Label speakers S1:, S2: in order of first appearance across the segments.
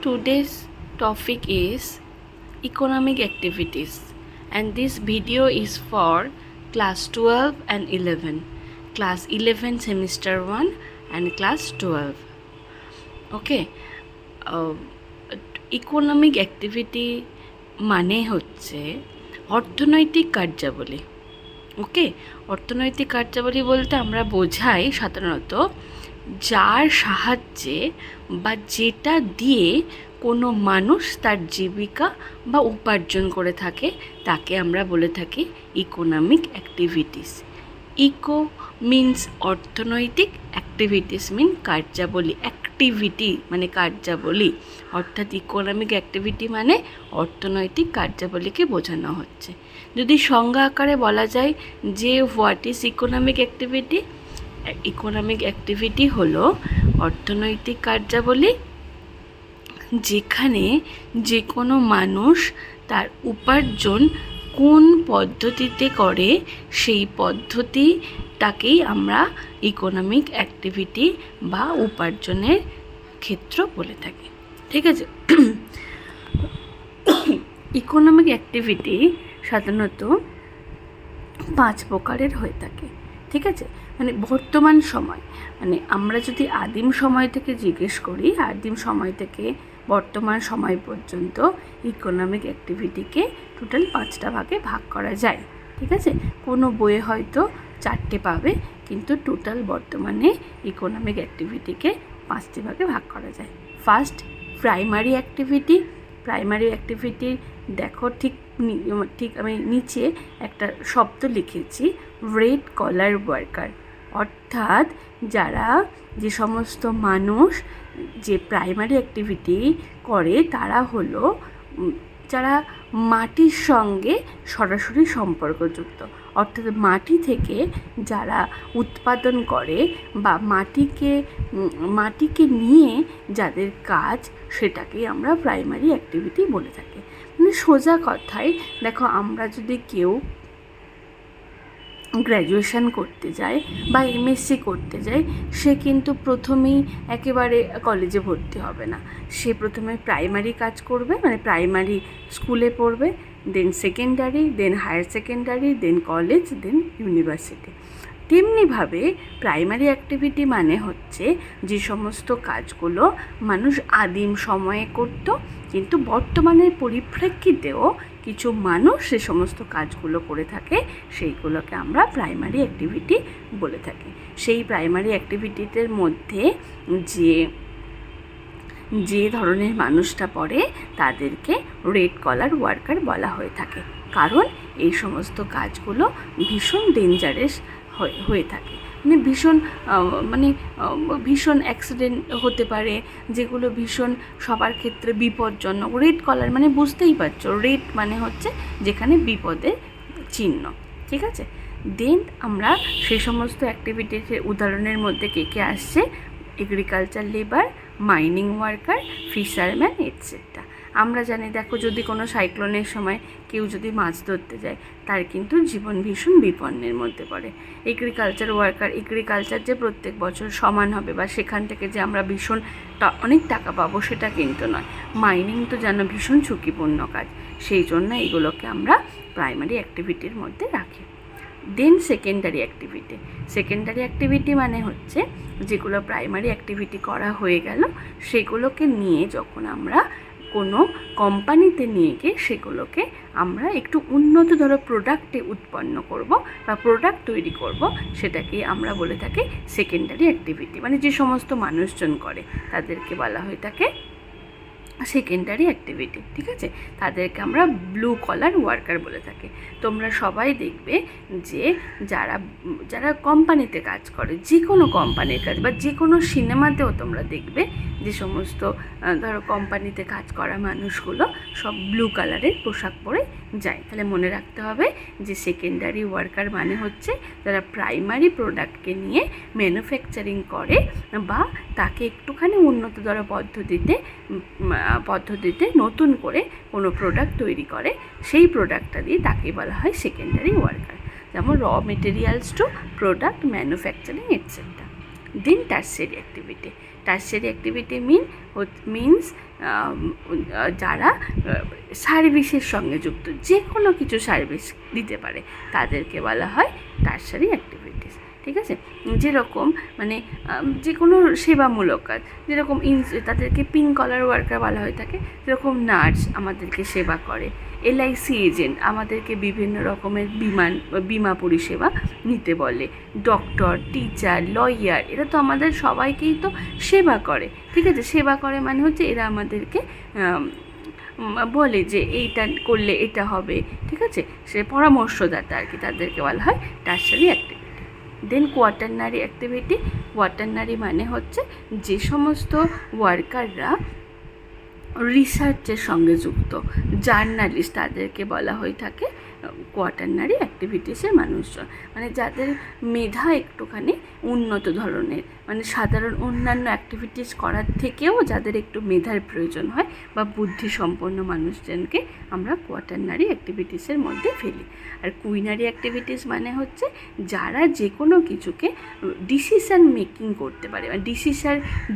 S1: Today's topic is economic activities, and this video is for class 12 and 11, class 11 semester 1 and class 12. Okay, economic activity মানে হচ্ছে অর্থনৈতিক কার্যাবলী। ওকে, অর্থনৈতিক কার্যাবলী বলতে আমরা বোঝাই সাধারণত যার সাহায্যে বা যেটা দিয়ে কোনো মানুষ তার জীবিকা বা উপার্জন করে থাকে তাকে আমরা বলে থাকি ইকোনমিক অ্যাক্টিভিটিস। ইকো মিন্স অর্থনৈতিক, অ্যাক্টিভিটিস মিন কার্যাবলী। অ্যাক্টিভিটি মানে কার্যাবলী, অর্থাৎ ইকোনমিক অ্যাক্টিভিটি মানে অর্থনৈতিক কার্যাবলীকে বোঝানো হচ্ছে। যদি সংজ্ঞা আকারে বলা যায় যে what is economic activity, economic activity হলো অর্থনৈতিক কার্যাবলী যেখানে যে কোনো মানুষ তার উপার্জন কোন পদ্ধতিতে করে সেই পদ্ধতিটাকেই আমরা ইকোনমিক অ্যাক্টিভিটি বা উপার্জনের ক্ষেত্র বলে থাকি। ঠিক আছে, ইকোনমিক অ্যাক্টিভিটি সাধারণত 5 প্রকারের হয়ে থাকে। ঠিক আছে, মানে বর্তমান সময়, মানে আমরা যদি আদিম সময় থেকে জিজ্ঞেস করি, আদিম সময় থেকে বর্তমান সময় পর্যন্ত ইকোনমিক অ্যাক্টিভিটিকে টোটাল 5টা ভাগে ভাগ করা যায়। ঠিক আছে, কোনো বইয়ে হয়তো 4টে পাবে, কিন্তু টোটাল বর্তমানে ইকোনমিক অ্যাক্টিভিটিকে 5টি ভাগে ভাগ করা যায়। First, primary activity. Primary activity দেখো, ঠিক আমি নিচে একটা শব্দ লিখেছি, রেড কলার ওয়ার্কার, অর্থাৎ যে সমস্ত মানুষ যে প্রাইমারি অ্যাক্টিভিটি করে তারা হলো যারা মাটির সঙ্গে সরাসরি সম্পর্কযুক্ত, অর্থাৎ মাটি থেকে যারা উৎপাদন করে বা মাটিকে নিয়ে যাদের কাজ, সেটাকেই আমরা প্রাইমারি অ্যাক্টিভিটি বলে থাকি। মানে সোজা কথায় দেখো, আমরা যদি কেউ গ্র্যাজুয়েশন করতে যায় বা এমএসসি করতে যায়, সে কিন্তু প্রথমেই একেবারে কলেজে ভর্তি হবে না, সে প্রথমে প্রাইমারি কাজ করবে, মানে প্রাইমারি স্কুলে পড়বে, দেন সেকেন্ডারি, দেন হায়ার সেকেন্ডারি, দেন কলেজ, দেন ইউনিভার্সিটি। তেমনিভাবে প্রাইমারি অ্যাক্টিভিটি মানে হচ্ছে যে সমস্ত কাজগুলো মানুষ আদিম সময়ে করত, কিন্তু বর্তমানের পরিপ্রেক্ষিতেও কিছু মানুষ সে সমস্ত কাজগুলো করে থাকে, সেইগুলোকে আমরা প্রাইমারি অ্যাক্টিভিটি বলে থাকি। সেই প্রাইমারি অ্যাক্টিভিটিদের মধ্যে যে ধরনের মানুষটা পড়ে তাদেরকে রেড কলার ওয়ার্কার বলা হয়ে থাকে, কারণ এই সমস্ত কাজগুলো ভীষণ ডেঞ্জারাস হয়ে থাকে। ভীষণ অ্যাক্সিডেন্ট হতে পারে, যেগুলো ভীষণ সবার ক্ষেত্রে বিপজ্জনক। রেড কলার মানে বুঝতেই পারছো, রেড মানে হচ্ছে যেখানে বিপদের চিহ্ন। ঠিক আছে, দেন আমরা সেই সমস্ত অ্যাক্টিভিটিসের উদাহরণের মধ্যে কে আসছে, agriculture labour, mining worker, fisherman etcetera. আমরা জানি, দেখো, যদি কোনো সাইক্লোনের সময় কেউ যদি মাছ ধরতে যায়, তার কিন্তু জীবন ভীষণ বিপন্নের মধ্যে পড়ে। এগ্রিকালচার ওয়ার্কার, এগ্রিকালচার যে প্রত্যেক বছর সমান হবে বা সেখান থেকে যে আমরা ভীষণ অনেক টাকা পাবো সেটা কিন্তু নয়। মাইনিং তো যেন ভীষণ ঝুঁকিপূর্ণ কাজ, সেই জন্য এগুলোকে আমরা প্রাইমারি অ্যাক্টিভিটির মধ্যে রাখি। দেন সেকেন্ডারি অ্যাক্টিভিটি। সেকেন্ডারি অ্যাক্টিভিটি মানে হচ্ছে যেগুলো প্রাইমারি অ্যাক্টিভিটি করা হয়ে গেল, সেগুলোকে নিয়ে যখন আমরা কোনো কোম্পানিতে নিয়ে গিয়ে সেগুলোকে আমরা একটু উন্নততর প্রোডাক্টে উৎপন্ন করব বা প্রোডাক্ট তৈরি করব, সেটাকে আমরা বলে থাকি সেকেন্ডারি অ্যাক্টিভিটি। মানে যে সমস্ত মানুষজন করে তাদেরকে বলা হয়ে থাকে সেকেন্ডারি অ্যাক্টিভিটি। ঠিক আছে, তাদেরকে আমরা ব্লু কলার ওয়ার্কার বলে থাকি। তোমরা সবাই দেখবে যে যারা কোম্পানিতে কাজ করে, যে কোনো কোম্পানির কাজ বা যে কোনো সিনেমাতেও তোমরা দেখবে যে সমস্ত ধরো কোম্পানিতে কাজ করা মানুষগুলো সব ব্লু কালারের পোশাক পরে যায়। তাহলে মনে রাখতে হবে যে সেকেন্ডারি ওয়ার্কার মানে হচ্ছে যারা প্রাইমারি প্রোডাক্টকে নিয়ে ম্যানুফ্যাকচারিং করে বা তাকে একটুখানি উন্নততর পদ্ধতিতে নতুন করে কোনো প্রোডাক্ট তৈরি করে, সেই প্রোডাক্টটা দিয়ে তাকে বলা হয় সেকেন্ডারি ওয়ার্কার। যেমন raw materials to product manufacturing etcetera. Then tertiary activity. Tertiary activity means যারা সার্ভিসের সঙ্গে যুক্ত, যে কোনো কিছু সার্ভিস দিতে পারে তাদেরকে বলা হয় টার্সিয়ারি অ্যাক্টিভিটিস। ঠিক আছে, যেরকম মানে যে কোনো সেবামূলক কাজ, যেরকম তাদেরকে পিঙ্ক কলার ওয়ার্কার বলা হয়ে থাকে, যেরকম নার্স আমাদেরকে সেবা করে, এলআইসি এজেন্ট আমাদেরকে বিভিন্ন রকমের বিমা পরিষেবা নিতে বলে, ডক্টর, টিচার, লয়ার, এরা তো আমাদের সবাইকেই তো সেবা করে। ঠিক আছে, সেবা করে মানে হচ্ছে এরা আমাদেরকে বলে যে এইটা করলে এটা হবে। ঠিক আছে, সে পরামর্শদাতা আর কি, তাদেরকে বলা হয় টার্সিয়ারি অ্যাক্টিভিটি। দেন কোয়াটারনারি অ্যাক্টিভিটি। কোয়াটারনারি মানে হচ্ছে যে সমস্ত ওয়ার্কাররা রিসার্চের সঙ্গে যুক্ত, জার্নালিস্ট, তাদেরকে বলা হয়ে থাকে কোয়াটারনারি অ্যাক্টিভিটিসের মানুষজন। মানে যাদের মেধা একটুখানি উন্নত ধরনের, মানে সাধারণ অন্যান্য অ্যাক্টিভিটিস করার থেকেও যাদের একটু মেধার প্রয়োজন হয় বা বুদ্ধিসম্পন্ন মানুষজনকে আমরা কোয়াটারনারি অ্যাক্টিভিটিসের মধ্যে ফেলি। আর কুইনারি অ্যাক্টিভিটিস মানে হচ্ছে যারা যে কোনো কিছুকে ডিসিশান মেকিং করতে পারে, মানে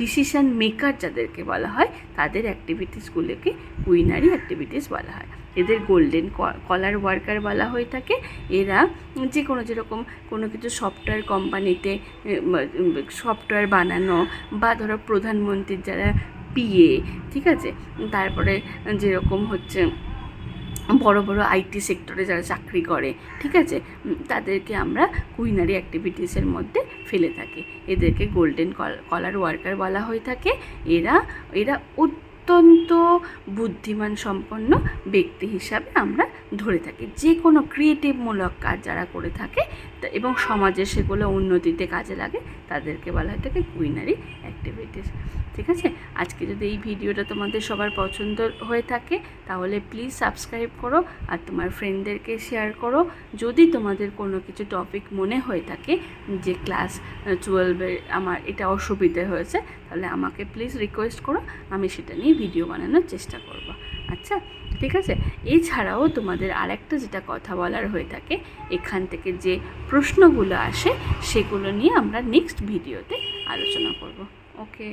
S1: ডিসিশান মেকার যাদেরকে বলা হয়, তাদের অ্যাক্টিভিটিসগুলোকে কুইনারি অ্যাক্টিভিটিস বলা হয়। এদের গোল্ডেন কলার ওয়ার্কার বলা হয়ে থাকে। এরা যে কোনো, যেরকম কোনো কিছু সফটওয়্যার কোম্পানিতে সফটওয়্যার বানানো, বা ধরো প্রধানমন্ত্রীর যারা পিএ, ঠিক আছে, তারপরে যেরকম হচ্ছে বড় বড় আইটি সেক্টরে যারা চাকরি করে, ঠিক আছে, তাদেরকে আমরা কুইনারি অ্যাক্টিভিটিসের মধ্যে ফেলে থাকি। এদেরকে গোল্ডেন কলার ওয়ার্কার বলা হয়ে থাকে। এরা অত্যন্ত বুদ্ধিমান সম্পন্ন ব্যক্তি হিসাবে আমরা ধরে থাকি। যে কোনো ক্রিয়েটিভমূলক কাজ যারা করে থাকে এবং সমাজে সেগুলো উন্নতিতে কাজে লাগে, তাদেরকে বলা হয়ে থাকে কুইনারি অ্যাক্টিভিটিস। ঠিক আছে, আজকে যদি এই ভিডিওটা তোমাদের সবার পছন্দ হয়ে থাকে তাহলে প্লিজ সাবস্ক্রাইব করো আর তোমার ফ্রেন্ডদেরকে শেয়ার করো। যদি তোমাদের কোনো কিছু টপিক মনে হয়ে থাকে যে ক্লাস 12-এর আমার এটা অসুবিধে হয়েছে, তাহলে আমাকে প্লিজ রিকোয়েস্ট করো, আমি সেটা নিয়ে ভিডিও বানানোর চেষ্টা করব। আচ্ছা, ঠিক আছে। এছাড়াও তোমাদের আরেকটা যেটা কথা বলার হয়ে থাকে, এখান থেকে যে প্রশ্নগুলো আসে সেগুলো নিয়ে আমরা নেক্সট ভিডিওতে আলোচনা করব। ওকে।